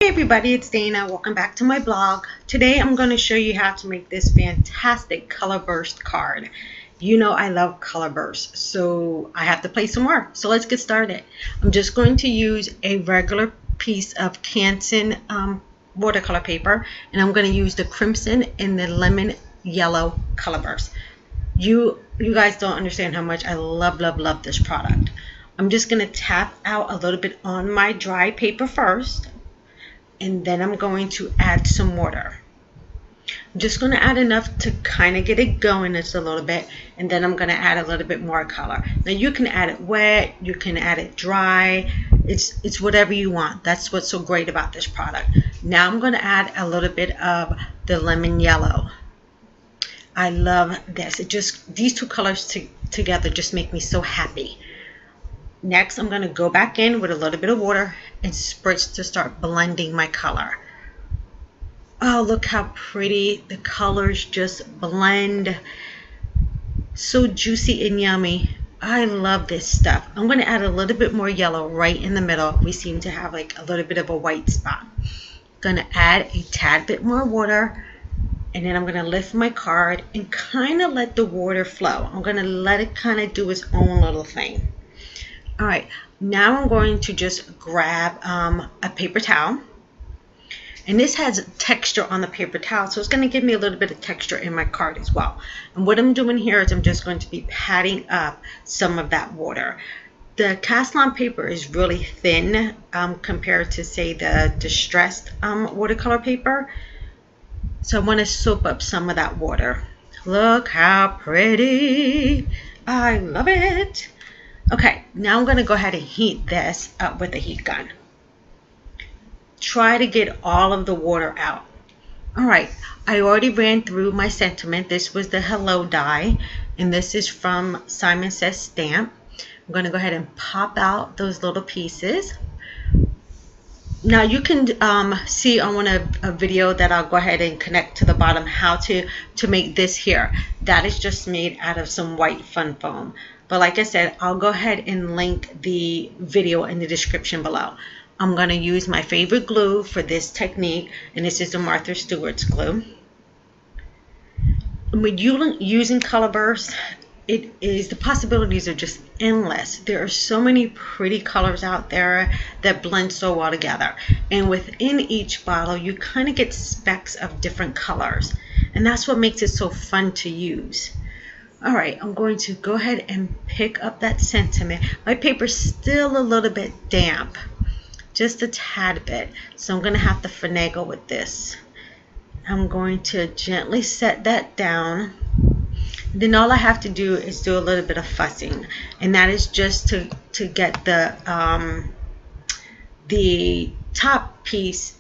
Hey everybody, it's Dana. Welcome back to my blog. Today I'm going to show you how to make this fantastic Colorburst card. You know I love Colorburst, so I have to play some more. So let's get started. I'm just going to use a regular piece of Canson watercolor paper, and I'm going to use the crimson and the lemon yellow Colorburst. You guys don't understand how much I love this product. I'm just going to tap out a little bit on my dry paper first, and then I'm going to add some water. I'm just going to add enough to kind of get it going just a little bit, and then I'm going to add a little bit more color. Now you can add it wet, you can add it dry, it's whatever you want. That's what's so great about this product. Now I'm going to add a little bit of the lemon yellow. I love this. These two colors together just make me so happy. Next, I'm going to go back in with a little bit of water and spritz to start blending my color. Oh, look how pretty the colors just blend. So juicy and yummy. I love this stuff. I'm going to add a little bit more yellow right in the middle. We seem to have like a little bit of a white spot. Going to add a tad bit more water, and then I'm going to lift my card and kind of let the water flow. I'm going to let it kind of do its own little thing. All right, now I'm going to just grab a paper towel, and this has texture on the paper towel, so it's going to give me a little bit of texture in my card as well. And what I'm doing here is I'm just going to be patting up some of that water. The cast on paper is really thin compared to, say, the distressed watercolor paper, so I want to soak up some of that water. Look how pretty. I love it. Okay, now I'm going to go ahead and heat this up with a heat gun. Try to get all of the water out. Alright, I already ran through my sentiment. This was the Hello die, and this is from Simon Says Stamp. I'm going to go ahead and pop out those little pieces. Now you can see on a video that I'll go ahead and connect to the bottom how to make this here. That is just made out of some white fun foam. But like I said, I'll go ahead and link the video in the description below. I'm going to use my favorite glue for this technique, and this is the Martha Stewart's glue. When you're using Colorburst, the possibilities are just endless. There are so many pretty colors out there that blend so well together. And within each bottle, you kind of get specks of different colors. And that's what makes it so fun to use. Alright, I'm going to go ahead and pick up that sentiment. My paper's still a little bit damp, just a tad bit, so I'm going to have to finagle with this. I'm going to gently set that down. Then all I have to do is do a little bit of fussing, and that is just to get the top piece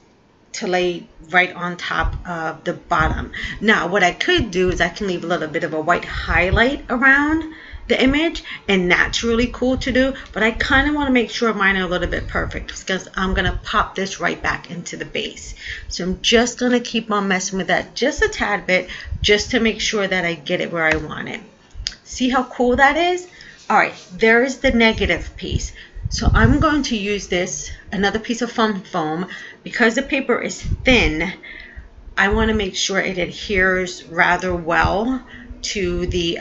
to lay right on top of the bottom. Now what I could do is I can leave a little bit of a white highlight around the image, and that's really cool to do, but I kind of want to make sure mine are a little bit perfect because I'm going to pop this right back into the base. So I'm just going to keep on messing with that just a tad bit, just to make sure that I get it where I want it. See how cool that is? Alright, there is the negative piece. So I'm going to use this, another piece of fun foam. Because the paper is thin, I want to make sure it adheres rather well to the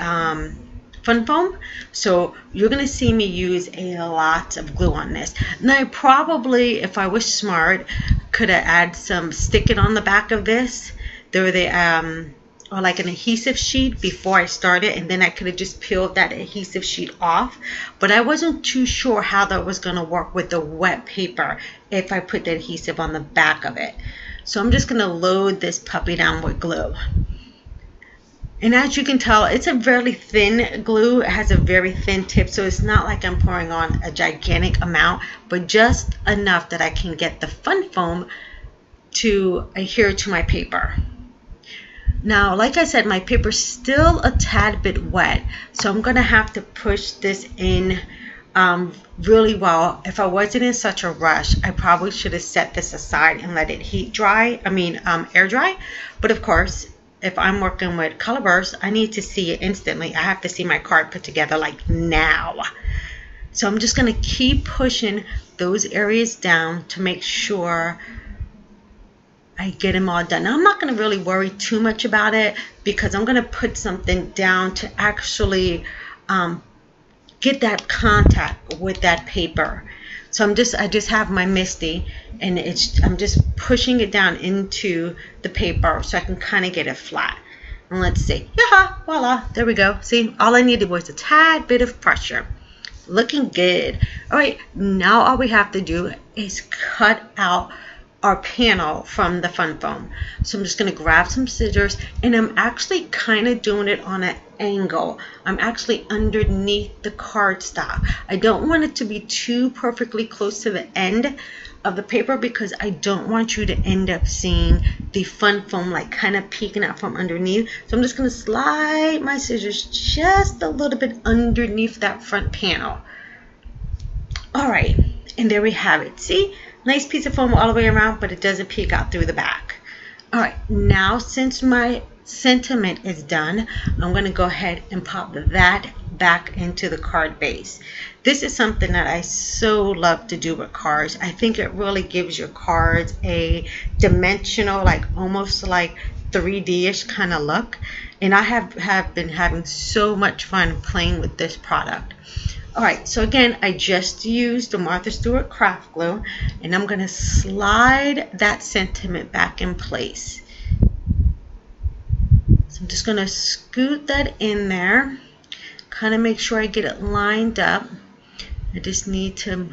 fun foam. So you're going to see me use a lot of glue on this. Now I probably, if I was smart, could have added some stick it on the back of this. There were or like an adhesive sheet before I started, and then I could have just peeled that adhesive sheet off, but I wasn't too sure how that was going to work with the wet paper if I put the adhesive on the back of it. So I'm just going to load this puppy down with glue, and as you can tell, it's a very thin glue. It has a very thin tip, so it's not like I'm pouring on a gigantic amount, but just enough that I can get the fun foam to adhere to my paper. Now, like I said, my paper's still a tad bit wet, so I'm going to have to push this in really well. If I wasn't in such a rush, I probably should have set this aside and let it air dry. But of course, if I'm working with Colorburst, I need to see it instantly. I have to see my card put together like now. So I'm just going to keep pushing those areas down to make sure I get them all done. Now, I'm not going to really worry too much about it because I'm going to put something down to actually get that contact with that paper. So I just have my Misty, and I'm just pushing it down into the paper so I can kind of get it flat. And let's see, yeah, voila, there we go. See, all I needed was a tad bit of pressure. Looking good. All right, now all we have to do is cut out our panel from the fun foam. So I'm just going to grab some scissors, and I'm actually kind of doing it on an angle. I'm actually underneath the cardstock. I don't want it to be too perfectly close to the end of the paper because I don't want you to end up seeing the fun foam like kind of peeking out from underneath. So I'm just going to slide my scissors just a little bit underneath that front panel. All right, and there we have it. See, nice piece of foam all the way around, but it doesn't peek out through the back. All right, now since my sentiment is done, I'm going to go ahead and pop that back into the card base. This is something that I so love to do with cards. I think it really gives your cards a dimensional, like almost like 3D-ish kind of look. And I have been having so much fun playing with this product. All right, so again, I just used the Martha Stewart craft glue, and I'm going to slide that sentiment back in place. So I'm just going to scoot that in there, kind of make sure I get it lined up. I just need to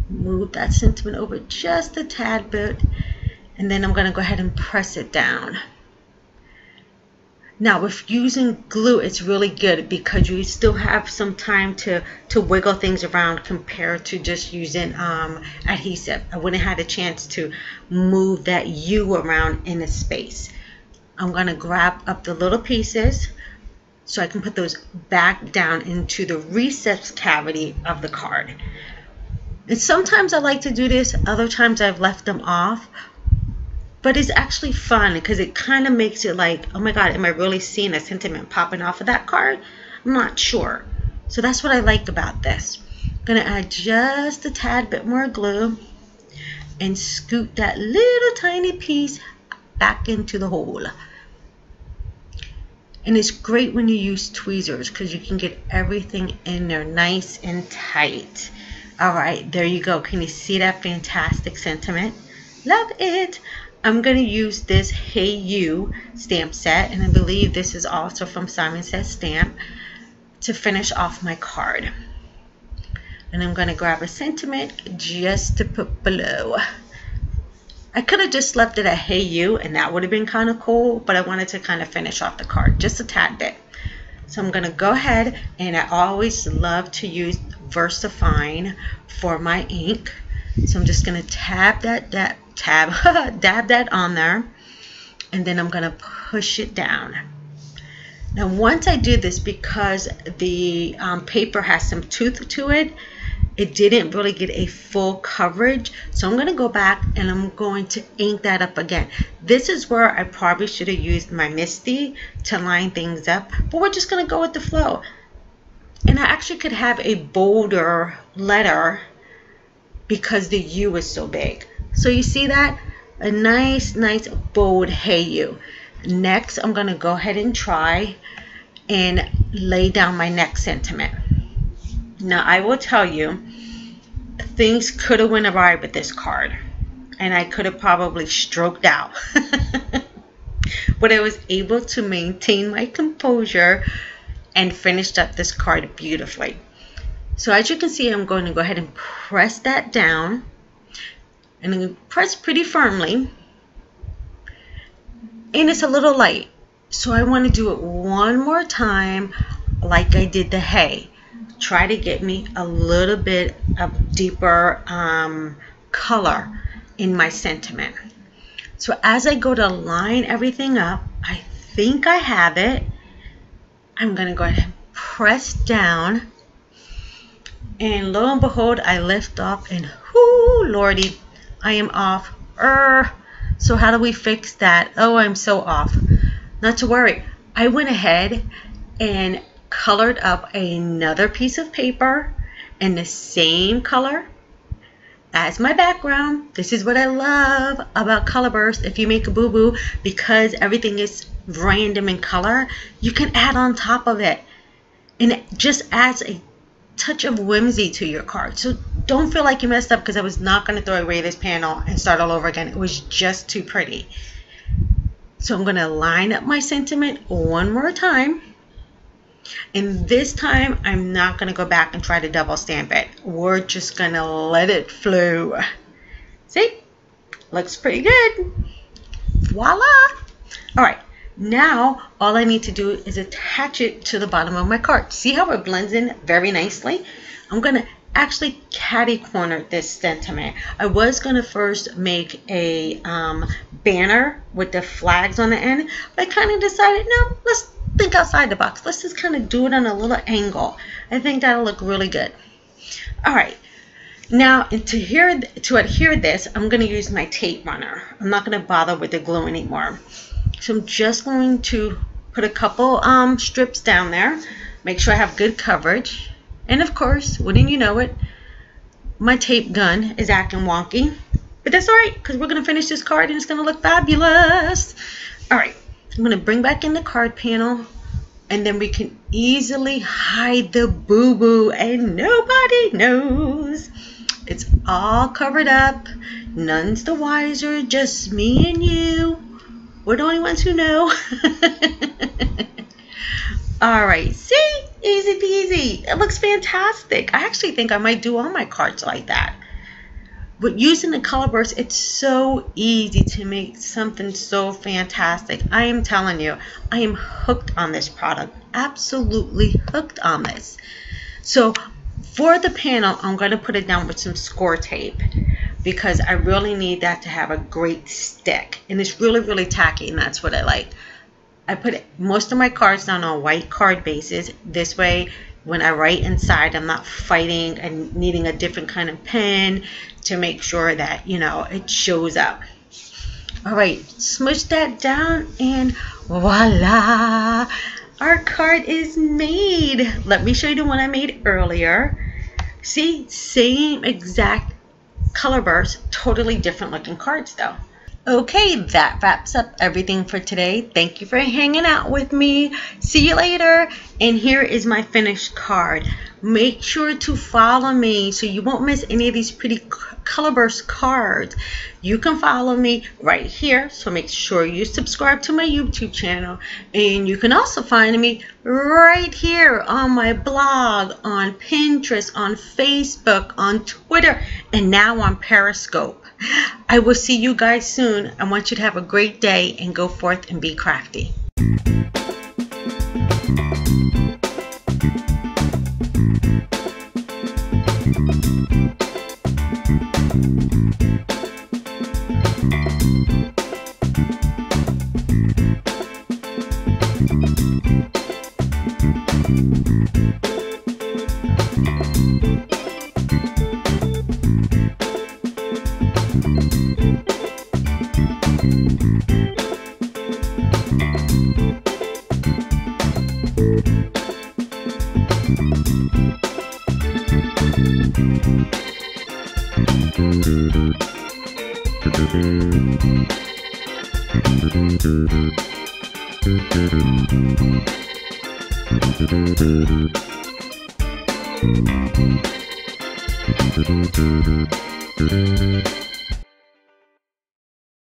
move that sentiment over just a tad bit, and then I'm going to go ahead and press it down. Now, with using glue, it's really good because you still have some time to wiggle things around compared to just using adhesive. I wouldn't have had a chance to move that U around in a space. I'm going to grab up the little pieces so I can put those back down into the recess cavity of the card. And sometimes I like to do this, other times I've left them off. But it's actually fun because it kind of makes it like, oh my God, am I really seeing a sentiment popping off of that card? I'm not sure. So that's what I like about this. I'm going to add just a tad bit more glue and scoot that little tiny piece back into the hole. And it's great when you use tweezers because you can get everything in there nice and tight. All right, there you go. Can you see that fantastic sentiment? Love it. I'm going to use this Hey You stamp set, and I believe this is also from Simon Says Stamp, to finish off my card. And I'm going to grab a sentiment just to put below. I could have just left it at Hey You, and that would have been kind of cool, but I wanted to kind of finish off the card just a tad bit. So I'm going to go ahead, and I always love to use VersaFine for my ink. So I'm just going to dab that on there, and then I'm going to push it down. Now once I do this, because the paper has some tooth to it, it didn't really get a full coverage, so I'm going to go back and I'm going to ink that up again. This is where I probably should have used my Misty to line things up, but we're just going to go with the flow. And I actually could have a bolder letter because the U is so big. So you see that? A nice bold Hey You. Next, I'm going to go ahead and try and lay down my next sentiment. Now, I will tell you, things could have went awry with this card, and I could have probably stroked out. But I was able to maintain my composure and finished up this card beautifully. So as you can see, I'm going to go ahead and press that down, and I'm going to press pretty firmly, and it's a little light, so I want to do it one more time like I did the hay. Try to get me a little bit of deeper color in my sentiment. So as I go to line everything up, I think I have it. I'm going to go ahead and press down, and lo and behold, I lift off, and whoo, lordy, I am off. So how do we fix that? Oh, I'm so off. not to worry. I went ahead and colored up another piece of paper in the same color as my background. This is what I love about Colorburst. If you make a boo-boo, because everything is random in color, you can add on top of it, and it just adds a touch of whimsy to your card. So don't feel like you messed up, because I was not going to throw away this panel and start all over again. It was just too pretty. So I'm going to line up my sentiment one more time. And this time, I'm not going to go back and try to double stamp it. We're just going to let it flow. See? Looks pretty good. Voila! All right. Now, all I need to do is attach it to the bottom of my card. See how it blends in very nicely? I'm going to actually catty corner this sentiment. I was going to first make a banner with the flags on the end, but I kind of decided, no, let's think outside the box. Let's just kind of do it on a little angle. I think that'll look really good. All right. Now, to adhere this, I'm going to use my tape runner. I'm not going to bother with the glue anymore. So I'm just going to put a couple strips down there. Make sure I have good coverage. And of course, wouldn't you know it, my tape gun is acting wonky. But that's all right, because we're going to finish this card and it's going to look fabulous. All right. I'm going to bring back in the card panel, and then we can easily hide the boo-boo and nobody knows. It's all covered up. None's the wiser, just me and you. We're the only ones who know. All right, see? Easy peasy. It looks fantastic. I actually think I might do all my cards like that. But using the Colorburst, it's so easy to make something so fantastic. I am telling you, I am hooked on this product. Absolutely hooked on this. So for the panel, I'm going to put it down with some score tape, because I really need that to have a great stick. And it's really, really tacky, and that's what I like. I put most of my cards down on white card bases. This way, when I write inside, I'm not fighting and needing a different kind of pen to make sure that, you know, it shows up. All right, smush that down, and voila, our card is made. Let me show you the one I made earlier. See, same exact Colorburst, totally different looking cards though. Okay, that wraps up everything for today. Thank you for hanging out with me. See you later. And here is my finished card. Make sure to follow me so you won't miss any of these pretty Colorburst cards. You can follow me right here, so make sure you subscribe to my YouTube channel. And you can also find me right here on my blog, on Pinterest, on Facebook, on Twitter, and now on Periscope. I will see you guys soon. I want you to have a great day and go forth and be crafty. Thank you.